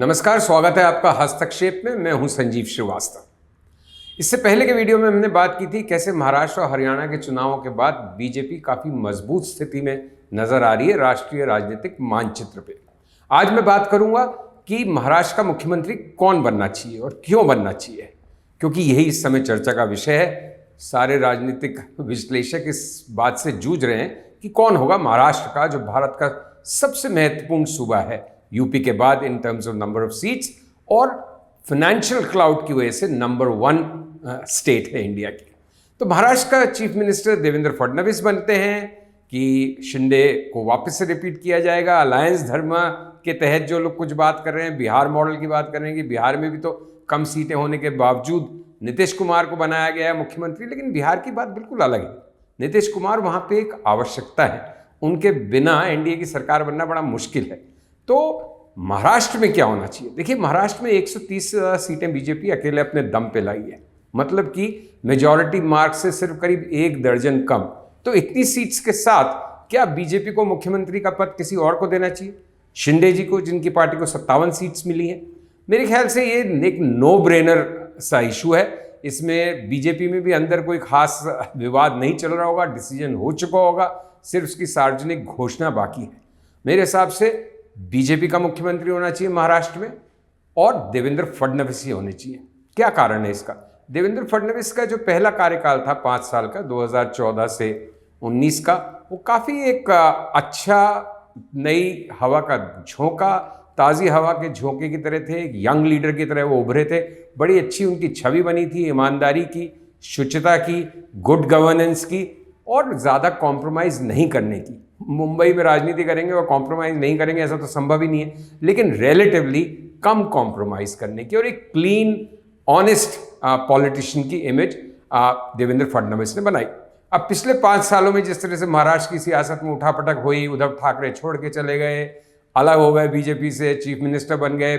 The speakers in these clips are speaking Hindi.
नमस्कार, स्वागत है आपका हस्तक्षेप में। मैं हूं संजीव श्रीवास्तव। इससे पहले के वीडियो में हमने बात की थी कैसे महाराष्ट्र और हरियाणा के चुनावों के बाद बीजेपी काफी मजबूत स्थिति में नजर आ रही है राष्ट्रीय राजनीतिक मानचित्र पे। आज मैं बात करूंगा कि महाराष्ट्र का मुख्यमंत्री कौन बनना चाहिए और क्यों बनना चाहिए, क्योंकि यही इस समय चर्चा का विषय है। सारे राजनीतिक विश्लेषक इस बात से जूझ रहे हैं कि कौन होगा महाराष्ट्र का, जो भारत का सबसे महत्वपूर्ण सूबा है यूपी के बाद in terms of number of seats और फाइनेंशियल क्लाउड की वजह से नंबर 1 स्टेट है इंडिया की। तो महाराष्ट्र का चीफ मिनिस्टर देवेंद्र फडणवीस बनते हैं कि शिंदे को वापस से रिपीट किया जाएगा। अलायंस धर्म के तहत जो लोग कुछ बात कर रहे हैं, बिहार मॉडल की बात कर रहे हैं कि बिहार में भी तो कम सीटें होने के बावजूद नीतीश कुमार को बनाया गया है मुख्यमंत्री, लेकिन बिहार की बात बिल्कुल अलग है। नीतीश कुमार वहाँ पे एक आवश्यकता है, उनके बिना एनडीए की सरकार बनना बड़ा मुश्किल है। तो महाराष्ट्र में क्या होना चाहिए? देखिए, महाराष्ट्र में 130 से ज़्यादा सीटें बीजेपी अकेले अपने दम पे लाई है, मतलब कि मेजॉरिटी मार्क से सिर्फ करीब 1 दर्जन कम। तो इतनी सीट्स के साथ क्या बीजेपी को मुख्यमंत्री का पद किसी और को देना चाहिए? शिंदे जी को, जिनकी पार्टी को 57 सीट्स मिली हैं। मेरे ख्याल से ये एक नो ब्रेनर सा इशू है। इसमें बीजेपी में भी अंदर कोई खास विवाद नहीं चल रहा होगा, डिसीजन हो चुका होगा, सिर्फ उसकी सार्वजनिक घोषणा बाकी है। मेरे हिसाब से बीजेपी का मुख्यमंत्री होना चाहिए महाराष्ट्र में और देवेंद्र फडणवीस ही होने चाहिए। क्या कारण है इसका? देवेंद्र फडणवीस का जो पहला कार्यकाल था 5 साल का, 2014 से 19 का, वो काफ़ी एक अच्छा नई हवा का झोंका, ताज़ी हवा के झोंके की तरह थे। एक यंग लीडर की तरह वो उभरे थे। बड़ी अच्छी उनकी छवि बनी थी, ईमानदारी की, शुचिता की, गुड गवर्नेंस की और ज़्यादा कॉम्प्रोमाइज़ नहीं करने की। मुंबई में राजनीति करेंगे और कॉम्प्रोमाइज़ नहीं करेंगे ऐसा तो संभव ही नहीं है, लेकिन रिलेटिवली कम कॉम्प्रोमाइज़ करने की और एक क्लीन ऑनेस्ट पॉलिटिशियन की इमेज देवेंद्र फडणवीस ने बनाई। अब पिछले 5 सालों में जिस तरह से महाराष्ट्र की सियासत में उठापटक हुई, उद्धव ठाकरे छोड़ के चले गए, अलग हो गए बीजेपी से, चीफ मिनिस्टर बन गए,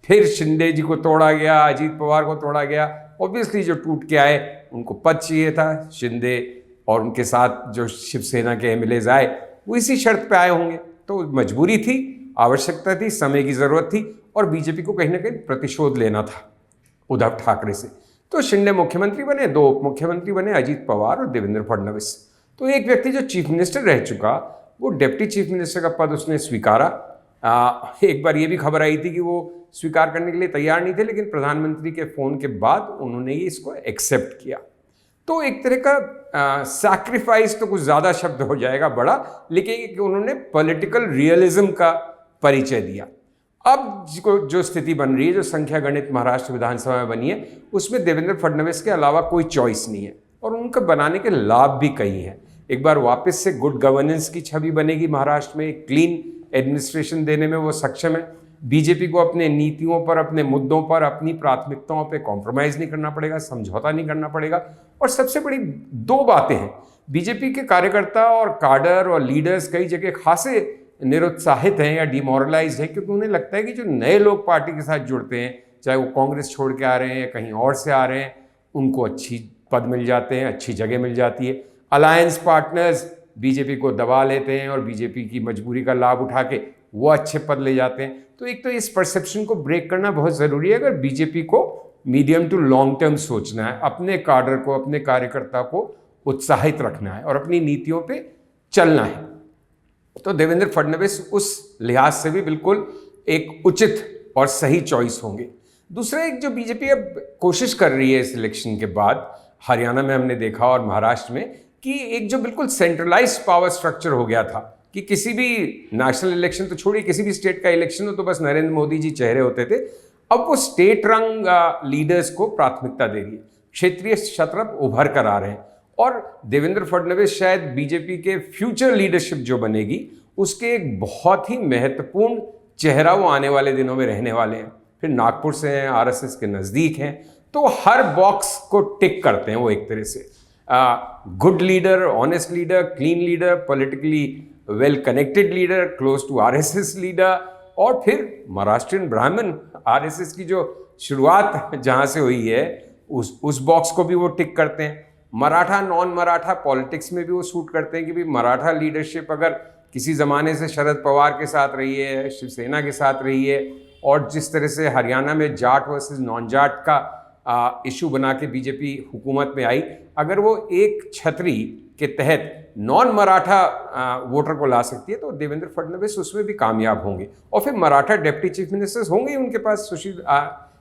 फिर शिंदे जी को तोड़ा गया, अजीत पवार को तोड़ा गया। ऑब्वियसली जो टूट के आए उनको पद चाहिए था। शिंदे और उनके साथ जो शिवसेना के एमएलएज आए वो इसी शर्त पे आए होंगे। तो मजबूरी थी, आवश्यकता थी, समय की ज़रूरत थी और बीजेपी को कहीं ना कहीं प्रतिशोध लेना था उद्धव ठाकरे से। तो शिंदे मुख्यमंत्री बने, 2 उप मुख्यमंत्री बने, अजीत पवार और देवेंद्र फडणवीस। तो एक व्यक्ति जो चीफ मिनिस्टर रह चुका, वो डिप्टी चीफ मिनिस्टर का पद उसने स्वीकारा। एक बार ये भी खबर आई थी कि वो स्वीकार करने के लिए तैयार नहीं थे, लेकिन प्रधानमंत्री के फ़ोन के बाद उन्होंने ये इसको एक्सेप्ट किया। तो एक तरह का सैक्रिफाइस तो कुछ ज़्यादा शब्द हो जाएगा बड़ा, लेकिन उन्होंने पॉलिटिकल रियलिज्म का परिचय दिया। अब जो स्थिति बन रही है, जो संख्या गणित महाराष्ट्र विधानसभा में बनी है, उसमें देवेंद्र फडणवीस के अलावा कोई चॉइस नहीं है और उनका बनाने के लाभ भी कई हैं। एक बार वापस से गुड गवर्नेंस की छवि बनेगी महाराष्ट्र में, एक क्लीन एडमिनिस्ट्रेशन देने में वो सक्षम है। बीजेपी को अपने नीतियों पर, अपने मुद्दों पर, अपनी प्राथमिकताओं पे कॉम्प्रोमाइज़ नहीं करना पड़ेगा, समझौता नहीं करना पड़ेगा। और सबसे बड़ी 2 बातें हैं। बीजेपी के कार्यकर्ता और काडर और लीडर्स कई जगह खासे निरुत्साहित हैं या डिमोरलाइज हैं, क्योंकि उन्हें लगता है कि जो नए लोग पार्टी के साथ जुड़ते हैं, चाहे वो कांग्रेस छोड़ के आ रहे हैं या कहीं और से आ रहे हैं, उनको अच्छी पद मिल जाते हैं, अच्छी जगह मिल जाती है। अलायंस पार्टनर्स बीजेपी को दबा लेते हैं और बीजेपी की मजबूरी का लाभ उठा के वो अच्छे पद ले जाते हैं। तो एक तो इस परसेप्शन को ब्रेक करना बहुत ज़रूरी है अगर बीजेपी को मीडियम टू लॉन्ग टर्म सोचना है, अपने काडर को, अपने कार्यकर्ता को उत्साहित रखना है और अपनी नीतियों पे चलना है। तो देवेंद्र फडणवीस उस लिहाज से भी बिल्कुल एक उचित और सही चॉइस होंगे। दूसरा, एक जो बीजेपी अब कोशिश कर रही है इस इलेक्शन के बाद, हरियाणा में हमने देखा और महाराष्ट्र में, कि एक जो बिल्कुल सेंट्रलाइज्ड पावर स्ट्रक्चर हो गया था कि किसी भी नेशनल इलेक्शन तो छोड़िए, किसी भी स्टेट का इलेक्शन हो तो बस नरेंद्र मोदी जी चेहरे होते थे। अब वो स्टेट रंग लीडर्स को प्राथमिकता दे रही है, क्षेत्रीय शत्रप उभर कर आ रहे हैं और देवेंद्र फडणवीस शायद बीजेपी के फ्यूचर लीडरशिप जो बनेगी उसके एक बहुत ही महत्वपूर्ण चेहरा वो आने वाले दिनों में रहने वाले हैं। फिर नागपुर से हैं, आरएसएस के नज़दीक हैं, तो हर बॉक्स को टिक करते हैं वो एक तरह से। Good leader, honest leader, clean leader, politically well connected leader, close to RSS leader, और फिर महाराष्ट्रियन ब्राह्मण, आरएसएस की जो शुरुआत जहाँ से हुई है उस बॉक्स को भी वो टिक करते हैं। मराठा, नॉन मराठा पॉलिटिक्स में भी वो सूट करते हैं कि भाई मराठा लीडरशिप अगर किसी ज़माने से शरद पवार के साथ रही है, शिवसेना के साथ रही है और जिस तरह से हरियाणा में जाट वर्सेस नॉन जाट का इशू बना के बीजेपी हुकूमत में आई, अगर वो एक छतरी के तहत नॉन मराठा वोटर को ला सकती है तो देवेंद्र फडणवीस उसमें भी कामयाब होंगे। और फिर मराठा डिप्टी चीफ मिनिस्टर्स होंगे उनके पास, सुशील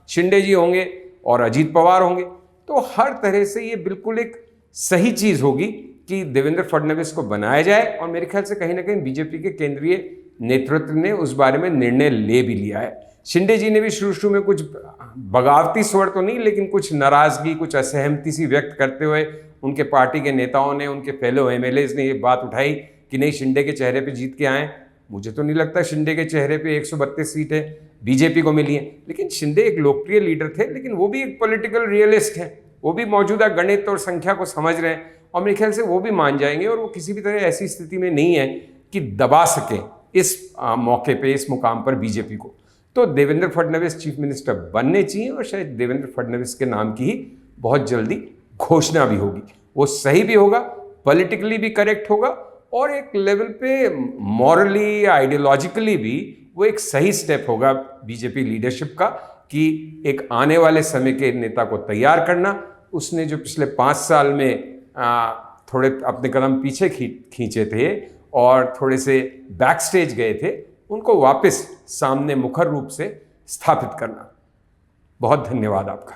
शिंदे जी होंगे और अजीत पवार होंगे। तो हर तरह से ये बिल्कुल एक सही चीज़ होगी कि देवेंद्र फडणवीस को बनाया जाए, और मेरे ख्याल से कहीं ना कहीं बीजेपी के केंद्रीय नेतृत्व ने उस बारे में निर्णय ले भी लिया है। शिंदे जी ने भी शुरू में कुछ बगावती स्वर तो नहीं, लेकिन कुछ नाराजगी, कुछ असहमति सी व्यक्त करते हुए उनके पार्टी के नेताओं ने, उनके फेलो एमएलएज ने ये बात उठाई कि नहीं, शिंदे के चेहरे पे जीत के आए। मुझे तो नहीं लगता शिंदे के चेहरे पे 132 सीटें बीजेपी को मिली हैं, लेकिन शिंदे एक लोकप्रिय लीडर थे, लेकिन वो भी एक पॉलिटिकल रियलिस्ट हैं, वो भी मौजूदा गणित और संख्या को समझ रहे हैं, और मेरे ख्याल से वो भी मान जाएंगे, और वो किसी भी तरह ऐसी स्थिति में नहीं है कि दबा सके इस मौके पे, इस मुकाम पर बीजेपी को। तो देवेंद्र फडणवीस चीफ मिनिस्टर बनने चाहिए, और शायद देवेंद्र फडणवीस के नाम की ही बहुत जल्दी घोषणा भी होगी। वो सही भी होगा, पॉलिटिकली भी करेक्ट होगा, और एक लेवल पे मॉरली, आइडियोलॉजिकली भी वो एक सही स्टेप होगा बीजेपी लीडरशिप का, कि एक आने वाले समय के नेता को तैयार करना। उसने जो पिछले 5 साल में थोड़े अपने कदम पीछे खींचे थे और थोड़े से बैक स्टेज गए थे, उनको वापस सामने मुखर रूप से स्थापित करना। बहुत धन्यवाद आपका।